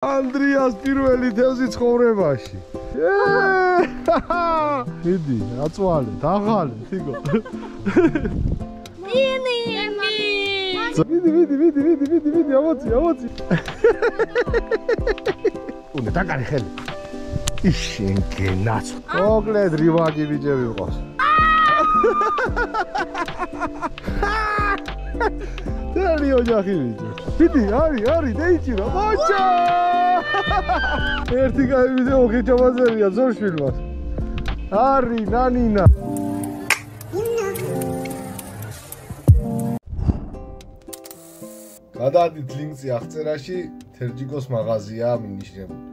Andrias პირველი თევზი ცხოვრებაში. მიდი, აწვალე, დაღალე, თიგო. მიდი, ამოცი. უნდა დაკარი ხელი. იშენკე ნაცო. მოკლედ რივაგი ბიჭები ვყავს. დალი ოჯახი ბიჭო. მიდი, არის, დაიჭირო, მოჭა. ერთი გაივიდე ოქეჭამაზერია ზორშვილმას. არის ნანინა. გადადით ლინკი აღწერაში, თერჯიკოს მაღაზიაა მინიშნებული.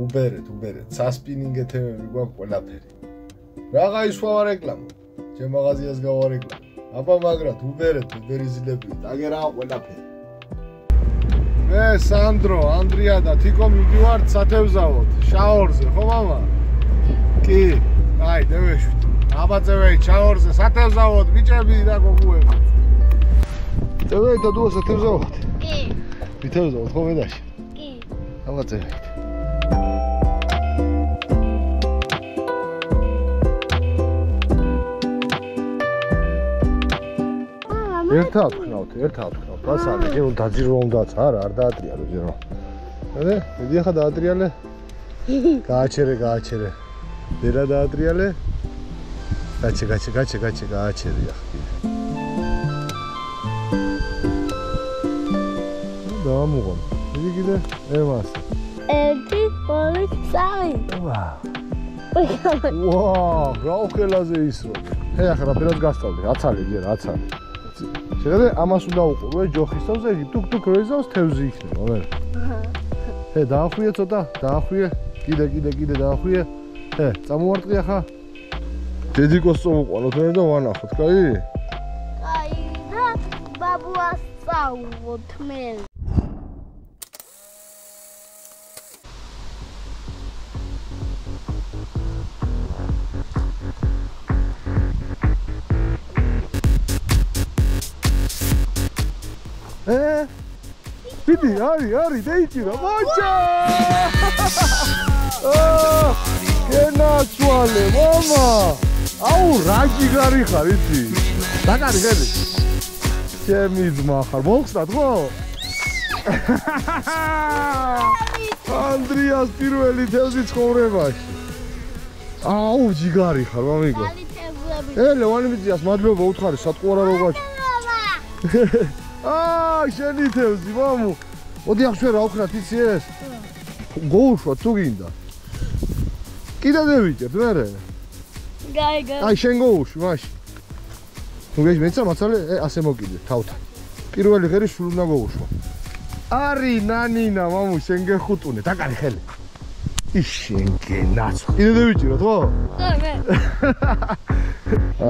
უბერეთ, სასპინინგ ეთემები გვაქვს ყველაფერი. რაღა ისვა რეკლამა, ჩემ მაღაზიას გავარეკლამო. აბა მაგრად უბერეთ, უბერიზილები, დაგერაა ყველაფერი. მე სანდრო, ანდრია და თიკო მივდივართ სათევზაოდ, შაორზე, ხო მამა? კი, აი, დევეშვით. აბაწევეი, შაორზე, სათევზაოდ, ბიჭები და გოგუები. დევეი და დუა სათევზაოდ? კი. მითევზაოდ, ხო მედაში? კი. აბაწევეი. ერთად ვქნავთ. დასალე, ჯერ დაძირო უნდაც, არ დაატრიალო ჯერო. მე მიდიხა დაატრიალე. გააჩერე. დერა დაატრიალე. გაჩე, გააჩერე ახლა. დამუღონ. მიდი კიდე ემას. 1 2 3. ვაუ, რა უხელაზე ისრო. ახლა რა პირად გასწავლე, აცალე ჯერ, აცალე. შეგადე ამას უნდა უყურე ჯოხის თავზე ტუკ რეზავს თევზი იქნება მე. დაახვიე ცოტა, კიდე დაახვიე. წამოვარტყი ახლა. დედიკოს წამოყვალოთ მე და ვანახოთ, კაი? კაი და ბაბუას წავოთ მე. მიდი, არის, დაიჭირო, მოჭა! გენაცვალე, მამა! აუ, რა ჯიგარი ხარ, იცი? დაკარი ხელი. ჩემი ძმა ხარ, მოხსნათ, ხო? ანდრიას პირველი თევზი ცხოვრებაში. აუ, ჯიგარი ხარ, მამიკო. ლევანი მიწიას, მადლობა უთხარი, სატყუარა რო გაჩ. შენი თევზი, მამუ. მოდი ახლა რა ვქნათ, იცი ეს? გოუშვა თუ გინდა. კიდე დავიჭერთ, მერე. გაი. აი, შენ გოუშვი, მაშინ. თუ გეშ მეცა მაცალე, ასე მოკიდე, თავთან. პირველი ღერი სულ უნდა გოუშვა. არის ნანინა, მამუ, შენ გეხუტუნე, დაკარი ხელი. იშენკე ნაცო. კიდე დავიჭიროთ, ხო? მე.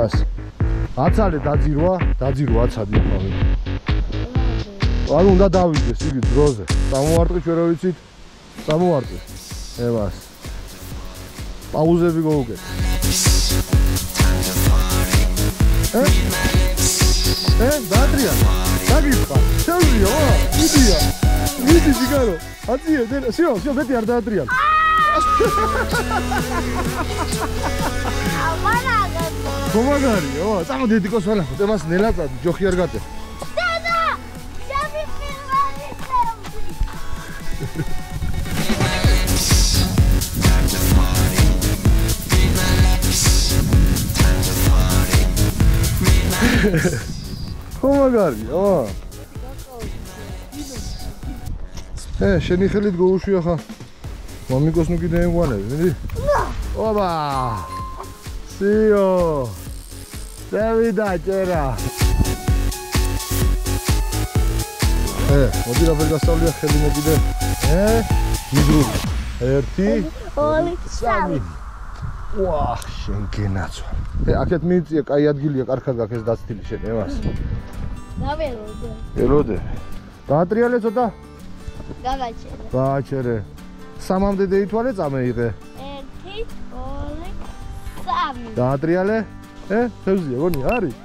ასე. აცალე დაძირვა აცადი ახლა. არ უნდა დავიდეს იგი დროზე. წამოვარტყი ჩვენ რა ვიცით? წამოვარტყი. ემას. პაუზები გავუკეთ. დაატრია. დაგიხვა. შევიდიო, მიდია. მიდი ჯიგარო. აწიე, სიო, მეტი არ დაატრია. გომაგარიო, წამოდი დედიკოს ვალახოთ, ემას ნელაწადი, ჯოხი არ გატე. გომაგარიო. შენი ხელით გოუშვი ახლა. მამიკოს ნუ კიდე ემგვანები, მიდი. ოპა. სიო. დავიდა ჭერა. მოდი რა ვერ გასწავლია ხელი მოგიდე. მიგრული. 1 2 3. ვაჰ, შენ გენაცვა. აქეთ მიიწია, კაი ადგილია, კარგად გაქვს ეს დაცდილი შენ, ემას. დაველოდე. ველოდე. დაატრიალე ცოტა? გააჩერე. სამამდე დაითვალე, წამეიღე. 1 2 3. დაატრიალე? თევზია, გონი არის?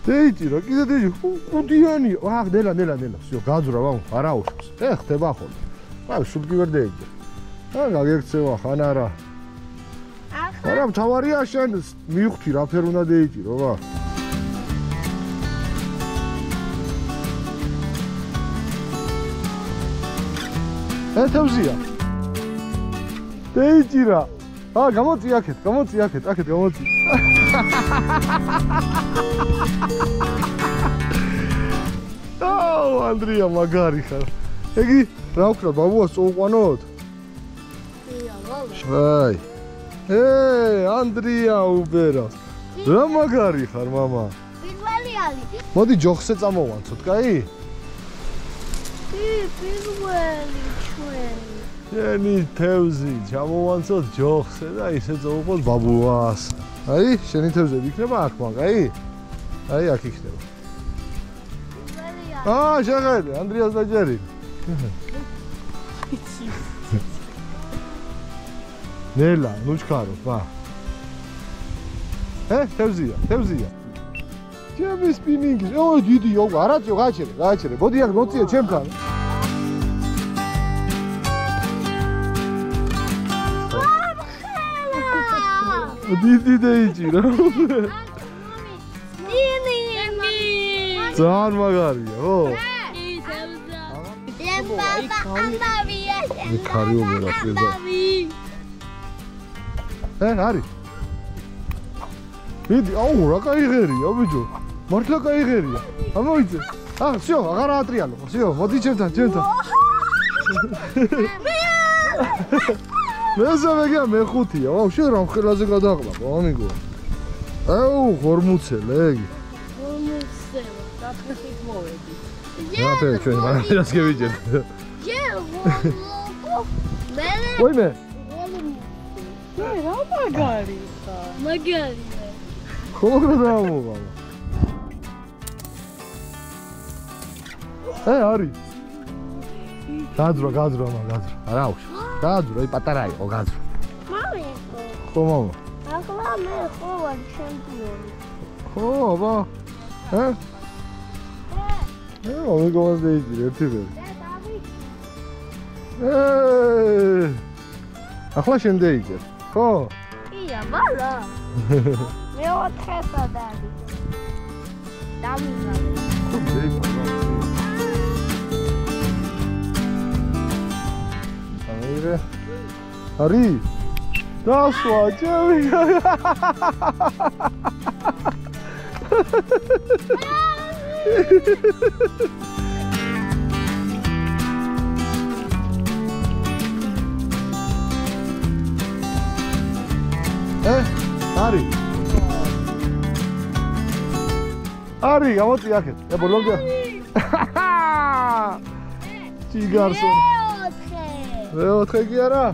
Deitiro, კიდე ხუთიანი. აჰ, ნელა. всё, გაძვრა, ვამ, არა უშავს. ხდება ხოლმე. აი, სულ ვერ დაიჯერ. გაგექცევა ხან არა. არა, მთავარია შენ მივხვდი რა ფერ უნდა დაიჭირო, რა. ეთევზია. დაიჭირა. გამოწი აქეთ, აქეთ გამოწი. ანდრია მაგარი ხარ. ეგი რა ვქნა, ბაბუას წოვყვანოთ? აი. ანდრია უბერავს. რა მაგარი ხარ, მამა? პირველი არის. მოდი ჯოხზე წამოვანცოთ, კაი? პირველი ჩვენ. შენი თევზი, ჩამოვანცოთ ჯოხზე და ისე წოვუყოთ ბაბუას. აი, შენი თევზები იქნება აქ, კაი? აი, აქ იქნება. შეხედე, ანდრიას დაჯერი. ნელა, ნუჩქარო, ბა. თევზია. ჩემი სპინინგი. დიდი, არაწიო, გააჩერე. მოდი აქ მოწიე ჩემთან. დიდი დაიჭირა. ძალიან მაგარია, ხო? არის. მიდი, რა кайღერია, ბიჭო. მართლა кайღერია. ამოიწე. всё, აღარ აატრიალო. всё, მოდი ჩემთან. მესამე მეხუთია. შენ რა ხელაზე გადაყლაპო, ამიგო. ხორმუცელე იგი. დაფეხით მოვედი. რა ჩვენ მაგას გევიჯერთ. ვაიმე. რა მაგარი ხარ? მაგარია. ხომ რა მოვა. არის. გაძრო. არა აქვს. გაძრო, პატარა იყო, გაძრო. მამიკო. ხო, მამა. ახლა მე ხო ვარ ჩემპიონი. ხო, აბა. ამიგოს დაიჭირე ერთი ვერი. ახლა შენ დაიჭერ. ხო? ია, ბალა. მე ოთხესა დადი. დამიღალე. ხო, დაიჭირე. ამირე. არის? დასვა, ჩემი. არის, გამოწი აქეთ. ბოლომდე. ჩიგარსო. მეოთხე კი არა?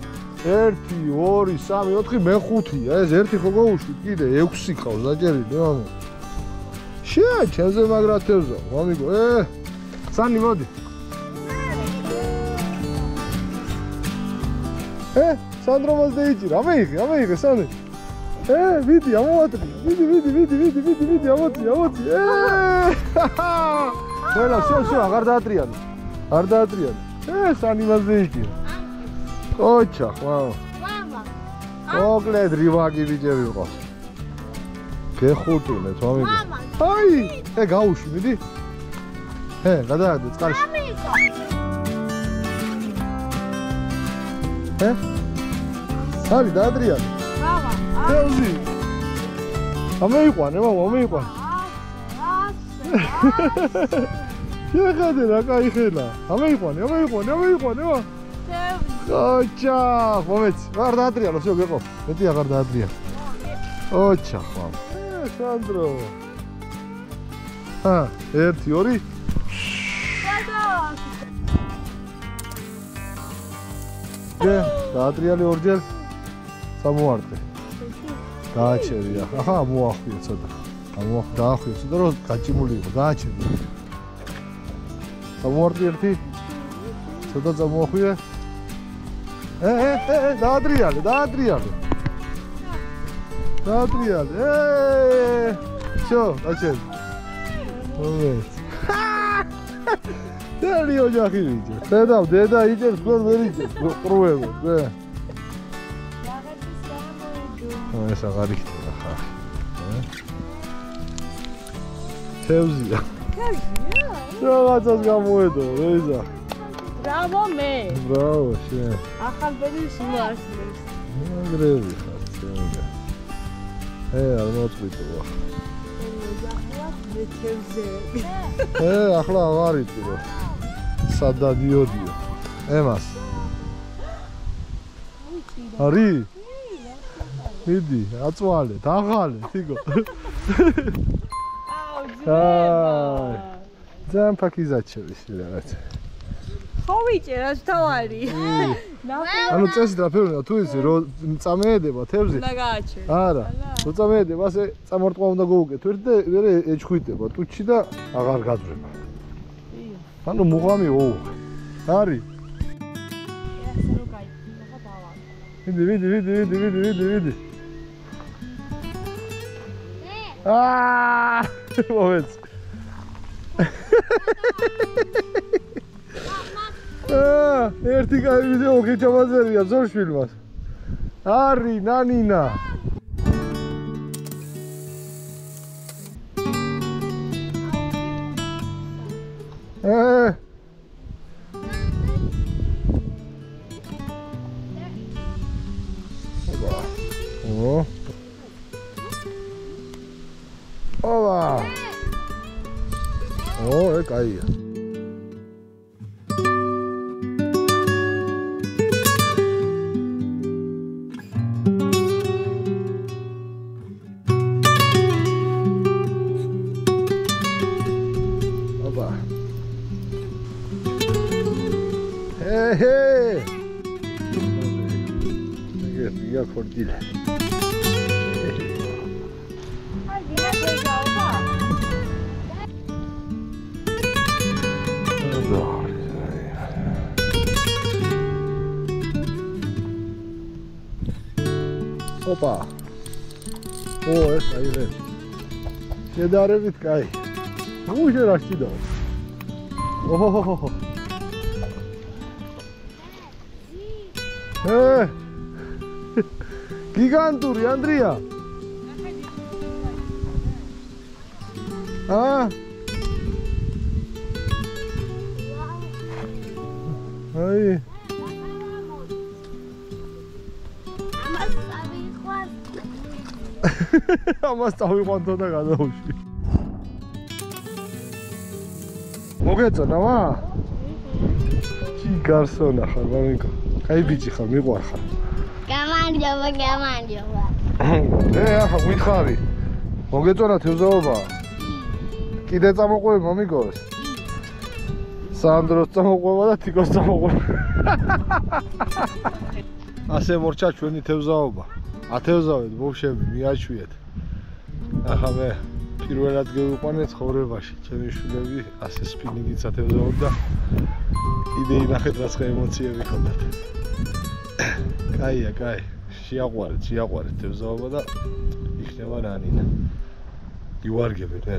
1 2 3 4 მე-5-ია. ეს ერთი ხო გაუშვით კიდე 6 ყავს დაჭერილი, მამა. ჩემზე მაგრა თევზა, მამიკო. სანი მოდი. სანდრომას დაიჭირა. ამეიღე, სანი. ვიდი, ამოვატრი. ვიდი, ამოწი. ნელა, всё, აღარ დაატრიალე. არ დაატრიალე. სანი მას დაიჭირა. ოჩახ, მამა. მოკლედ რივაგი ბიჭები ვიყავს. გეხუტუნეთ, მამიკო. აი, გაუში, მიდი. გადააგდე წყალში. არის დაადრიალე. მამა. თევზი. ამეიყვანე, მამა, ამეიყვანე. შეხედე რა кайხელა. ამეიყვანე, მა. ოჩახ, მომეც. აღარ დაადრიალო, всё, გეყო. მეტი აღარ დაადრიალე. ოჩახ, მამა. სანდრო. 1 2 დაატრიალე ორჯერ სამოარტყე. გააჩერია. ახლა მოახვია ცოტა. დაახვია ცოტა რომ გაჭიმული იყო. გააჩერია. სამოარტყე ერთი. ცოტა წამოახვია. დაატრიალე. всё, გაჩერია. მომეც. დალი ოჯახი ვიძე. ხედავ, დედა იჭერს გორ ვერ იჭერს, ყრუებო, ზე. ეს აღარ იქნება ხა. თევზია. რაღაცას გამოედო, რეზა. ბრავო მე. ბრავო, შენ. ახალ ბედის იმართებს. აგრევი ხარ, შენგა. არ მოწვიდო. მე თევზე. ახლა აღარ იწვიდო. სადადიოდიო. ემას. არი? მიდი, აწვალე, დაღალე, თიგო. აი. ძალიან ფაქიზაჩები რაღაც. ხო ვიჭერა თავარი. ანუ წესი დრაფერია თუ ისი რო წამეედება თევზი. და გააჩერე. არა. რო წამეედება ასე წამორტყვა უნდა გოუკეთო ერთ და მე ეჩხვიტება ტუჩი და აღარ გაძრება. ანუ მუღამი ო. არის. ვიდი. მომეც. ერთი კაი ვიდეო გეჭამაზერია ზორშვილმას. არი ნანინა. Ova. Caía. Opa. Hey. Ya cordile. Opa. ეს აიღე. შედარებით კაი. უჟე რა შიდა. ოჰოჰოჰო. გიგანტური ანდრია. აი. ამას დავიყვანთო და გადავუშვი. მოგეწონა ვა? ჩი გარსონა ხარ მამიკო. კაი ბიჭი ხარ, მიყვარ ხარ. გამარჯობა. ახლა გითხარი. მოგეწონა თევზაობა? კიდე წამოყვები მამიკოს? სანდროს წამოყვება და თიკოს წამოყვება. ასე მორჩა ჩვენი თევზაობა. ათევზავეთ ბავშვები, მიაჩვიეთ. ახლა მე პირველად გევიყვანე ცხოვრებაში, ჩემი შვილები ასე სპინინგით ათევზავოთ და კიდე ინახეთ რაც ხე ემოციები ხონდათ. კაია, კაი. შეაყვარეთ თევზაობა და იქნება რანინა. ივარგებეთ მე.